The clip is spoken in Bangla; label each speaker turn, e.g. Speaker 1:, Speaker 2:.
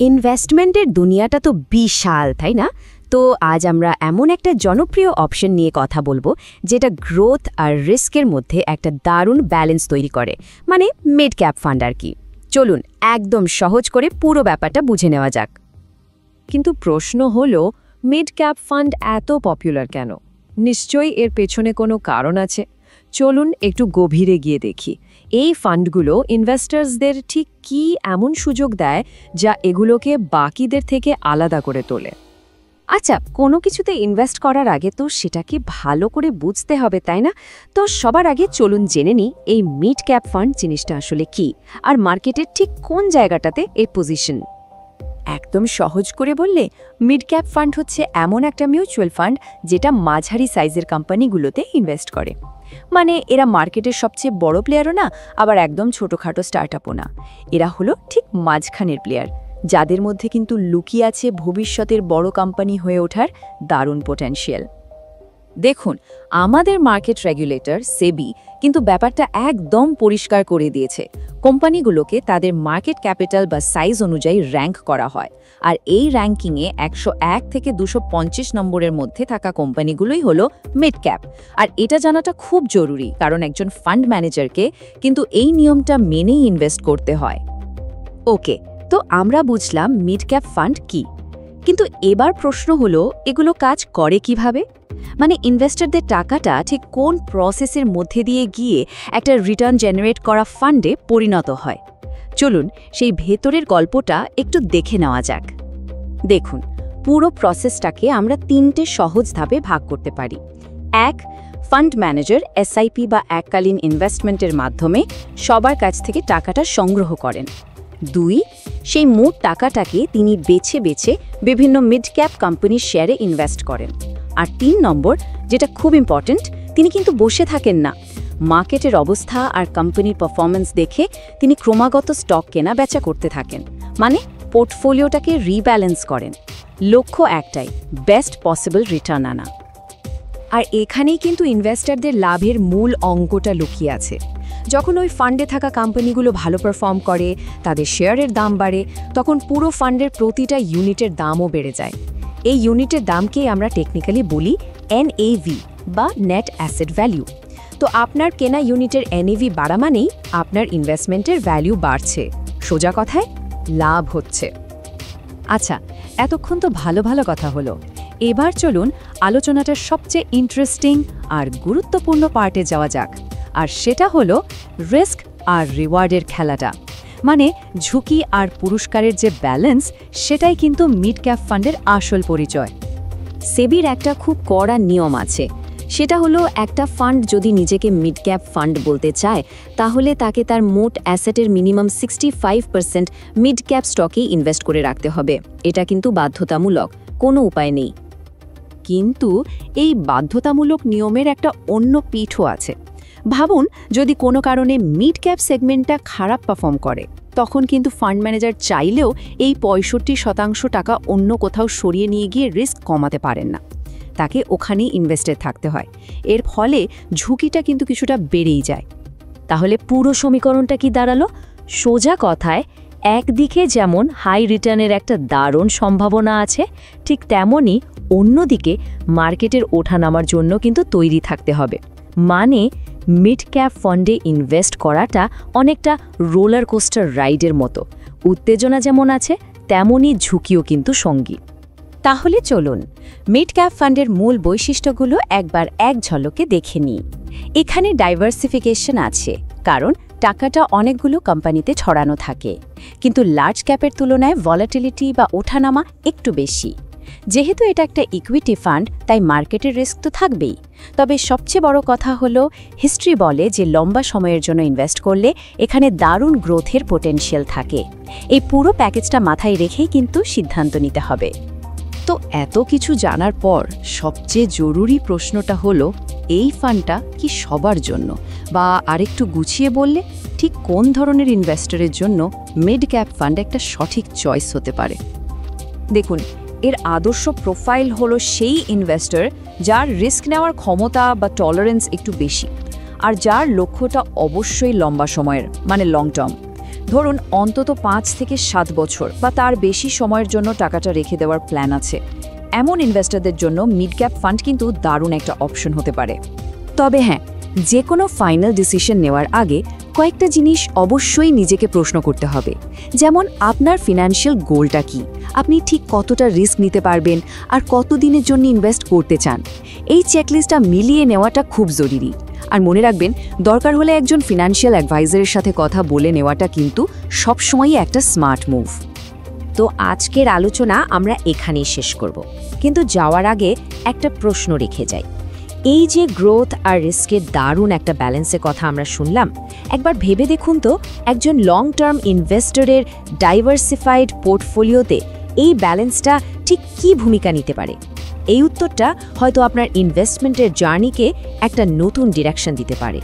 Speaker 1: ইনভেস্টমেন্টের দুনিয়াটা তো বিশাল, তাই না? তো আজ আমরা এমন একটা জনপ্রিয় অপশন নিয়ে কথা বলবো যেটা গ্রোথ আর রিস্কের মধ্যে একটা দারুণ ব্যালেন্স তৈরি করে, মানে মিড ক্যাপ ফান্ড আর কি। চলুন একদম সহজ করে পুরো ব্যাপারটা বুঝে নেওয়া যাক।
Speaker 2: কিন্তু প্রশ্ন হলো, মিড ক্যাপ ফান্ড এত পপুলার কেন? নিশ্চয়ই এর পেছনে কোনো কারণ আছে। চলুন একটু গভীরে গিয়ে দেখি এই ফান্ডগুলো ইনভেস্টার্সদের ঠিক কী এমন সুযোগ দেয় যা এগুলোকে বাকিদের থেকে আলাদা করে তোলে।
Speaker 1: আচ্ছা, কোনো কিছুতে ইনভেস্ট করার আগে তো সেটাকে ভালো করে বুঝতে হবে, তাই না? তো সবার আগে চলুন জেনে নিই এই মিড ক্যাপ ফান্ড জিনিসটা আসলে কি, আর মার্কেটের ঠিক কোন জায়গাটাতে এর পজিশন। একদম সহজ করে বললে, মিড ক্যাপ ফান্ড হচ্ছে এমন একটা মিউচুয়াল ফান্ড যেটা মাঝারি সাইজের কোম্পানিগুলোতে ইনভেস্ট করে। মানে এরা মার্কেটের সবচেয়ে বড় প্লেয়ারও না, আবার একদম ছোটোখাটো স্টার্টআপও না। এরা হলো ঠিক মাঝখানের প্লেয়ার, যাদের মধ্যে কিন্তু লুকিয়ে আছে ভবিষ্যতের বড় কোম্পানি হয়ে ওঠার দারুণ পোটেনশিয়াল। দেখুন, আমাদের মার্কেট রেগুলেটর সেবি কিন্তু ব্যাপারটা একদম পরিষ্কার করে দিয়েছে। কোম্পানিগুলোকে তাদের মার্কেট ক্যাপিটাল বা সাইজ অনুযায়ী র্যাঙ্ক করা হয়, আর এই র্যাঙ্কিংয়ে 101 থেকে 225 নম্বরের মধ্যে থাকা কোম্পানিগুলোই হলো মিড ক্যাপ। আর এটা জানাটা খুব জরুরি, কারণ একজন ফান্ড ম্যানেজারকে কিন্তু এই নিয়মটা মেনেই ইনভেস্ট করতে হয়। ওকে, তো আমরা বুঝলাম মিড ক্যাপ ফান্ড কি, কিন্তু এবার প্রশ্ন হলো এগুলো কাজ করে কিভাবে? মানে ইনভেস্টরদের টাকাটা ঠিক কোন প্রসেসের মধ্যে দিয়ে গিয়ে একটা রিটার্ন জেনারেট করা ফান্ডে পরিণত হয়। চলুন সেই ভেতরের গল্পটা একটু দেখে নেওয়া যাক। দেখুন, পুরো প্রসেসটাকে আমরা 3টে সহজ ধাপে ভাগ করতে পারি। 1, ফান্ড ম্যানেজার এসআইপি বা এককালীন ইনভেস্টমেন্টের মাধ্যমে সবার কাছ থেকে টাকাটা সংগ্রহ করেন। 2, সেই মোট টাকাটাকে তিনি বেছে বেছে বিভিন্ন মিড ক্যাপ কোম্পানির শেয়ারে ইনভেস্ট করেন। আর 3 নম্বর, যেটা খুব ইম্পর্ট্যান্ট, তিনি কিন্তু বসে থাকেন না। মার্কেটের অবস্থা আর কোম্পানির পারফরম্যান্স দেখে তিনি ক্রমাগত স্টক কেনা বেচা করতে থাকেন, মানে পোর্টফোলিওটাকে রিব্যালেন্স করেন। লক্ষ্য একটাই, বেস্ট পসিবল রিটার্ন আনা।
Speaker 2: আর এখানেই কিন্তু ইনভেস্টরদের লাভের মূল অঙ্কটা লুকিয়ে আছে। যখন ওই ফান্ডে থাকা কোম্পানিগুলো ভালো পারফর্ম করে, তাদের শেয়ারের দাম বাড়ে, তখন পুরো ফান্ডের প্রতিটা ইউনিটের দামও বেড়ে যায়। এই ইউনিটের দামকেই আমরা টেকনিক্যালি বলি এনএভি বা নেট অ্যাসেট ভ্যালু। তো আপনার কেনা ইউনিটের এনএভি বাড়া মানেই আপনার ইনভেস্টমেন্টের ভ্যালু বাড়ছে, সোজা কথায় লাভ হচ্ছে। আচ্ছা, এতক্ষণ তো ভালো ভালো কথা হলো। এবার চলুন আলোচনাটার সবচেয়ে ইন্টারেস্টিং আর গুরুত্বপূর্ণ পার্টে যাওয়া যাক, আর সেটা হলো রিস্ক আর রিওয়ার্ডের খেলাটা। মানে ঝুঁকি আর পুরস্কারের যে ব্যালেন্স, সেটাই কিন্তু মিড ক্যাপ ফান্ডের আসল পরিচয়।
Speaker 1: সেবির একটা খুব কড়া নিয়ম আছে, সেটা হলো একটা ফান্ড যদি নিজেকে মিড ক্যাপ ফান্ড বলতে চায়, তাহলে তাকে তার মোট অ্যাসেটের মিনিমাম 65% মিড ক্যাপ স্টকেই ইনভেস্ট করে রাখতে হবে। এটা কিন্তু বাধ্যতামূলক, কোনো উপায় নেই। কিন্তু এই বাধ্যতামূলক নিয়মের একটা অন্য পিঠও আছে। ভাবুন, যদি কোনো কারণে মিড ক্যাপ সেগমেন্টটা খারাপ পারফর্ম করে, তখন কিন্তু ফান্ড ম্যানেজার চাইলেও এই 65% টাকা অন্য কোথাও সরিয়ে নিয়ে গিয়ে রিস্ক কমাতে পারেন না, তাকে ওখানেই ইনভেস্টেড থাকতে হয়। এর ফলে ঝুঁকিটা কিন্তু কিছুটা বেড়েই যায়। তাহলে পুরো সমীকরণটা কি দাঁড়ালো? সোজা কথায়, একদিকে যেমন হাই রিটার্নের একটা দারুণ সম্ভাবনা আছে, ঠিক তেমনই অন্যদিকে মার্কেটের ওঠানামার জন্য কিন্তু তৈরি থাকতে হবে। মানে মিড ক্যাপ ফান্ডে ইনভেস্ট করাটা অনেকটা রোলার কোস্টার রাইডের মতো, উত্তেজনা যেমন আছে তেমনই ঝুঁকিও কিন্তু সঙ্গী। তাহলে চলুন মিড ক্যাপ ফান্ডের মূল বৈশিষ্ট্যগুলো একবার এক ঝলকে দেখে নিই। এখানে ডাইভার্সিফিকেশন আছে, কারণ টাকাটা অনেকগুলো কোম্পানিতে ছড়ানো থাকে, কিন্তু লার্জ ক্যাপের তুলনায় ভলাটিলিটি বা ওঠানামা একটু বেশি। যেহেতু এটা একটা ইকুইটি ফান্ড, তাই মার্কেটের রিস্ক তো থাকবেই। তবে সবচেয়ে বড় কথা হলো, হিস্ট্রি বলে যে লম্বা সময়ের জন্য ইনভেস্ট করলে এখানে দারুণ গ্রোথের পোটেনশিয়াল থাকে। এই পুরো প্যাকেজটা মাথায় রেখেই কিন্তু সিদ্ধান্ত নিতে হবে।
Speaker 2: তো এত কিছু জানার পর সবচেয়ে জরুরি প্রশ্নটা হলো, এই ফান্ডটা কি সবার জন্য? বা আরেকটু গুছিয়ে বললে, ঠিক কোন ধরনের ইনভেস্টরের জন্য মিড ক্যাপ ফান্ড একটা সঠিক চয়েস হতে পারে?
Speaker 1: দেখুন, এর আদর্শ প্রোফাইল হলো সেই ইনভেস্টর যার রিস্ক নেওয়ার ক্ষমতা বা টলারেন্স একটু বেশি, আর যার লক্ষ্যটা অবশ্যই লম্বা সময়ের, মানে লং টার্ম।
Speaker 2: ধরুন অন্তত 5 থেকে 7 বছর বা তার বেশি সময়ের জন্য টাকাটা রেখে দেওয়ার প্ল্যান আছে, এমন ইনভেস্টরদের জন্য মিড ক্যাপ ফান্ড কিন্তু দারুণ একটা অপশন হতে পারে। তবে হ্যাঁ, যে কোনো ফাইনাল ডিসিশন নেওয়ার আগে কয়েকটা জিনিস অবশ্যই নিজেকে প্রশ্ন করতে হবে। যেমন আপনার ফিনান্সিয়াল গোলটা কি, আপনি ঠিক কতটা রিস্ক নিতে পারবেন আর কত দিনের জন্য ইনভেস্ট করতে চান, এই চেকলিস্টটা মিলিয়ে নেওয়াটা খুব জরুরি। আর মনে রাখবেন, দরকার হলে একজন ফিনান্সিয়াল অ্যাডভাইজারের সাথে কথা বলে নেওয়াটা কিন্তু সবসময়ই একটা স্মার্ট মুভ।
Speaker 1: তো আজকের আলোচনা আমরা এখানেই শেষ করব, কিন্তু যাওয়ার আগে একটা প্রশ্ন রেখে যাই। এই যে গ্রোথ আর রিস্কের দারুণ একটা ব্যালেন্সের কথা আমরা শুনলাম, একবার ভেবে দেখুন তো, একজন লং টার্ম ইনভেস্টরের ডাইভার্সিফাইড পোর্টফোলিওতে এই ব্যালেন্সটা ঠিক কী ভূমিকা নিতে পারে? এই উত্তরটা হয়তো আপনার ইনভেস্টমেন্টের জার্নিকে একটা নতুন ডিরেকশন দিতে পারে।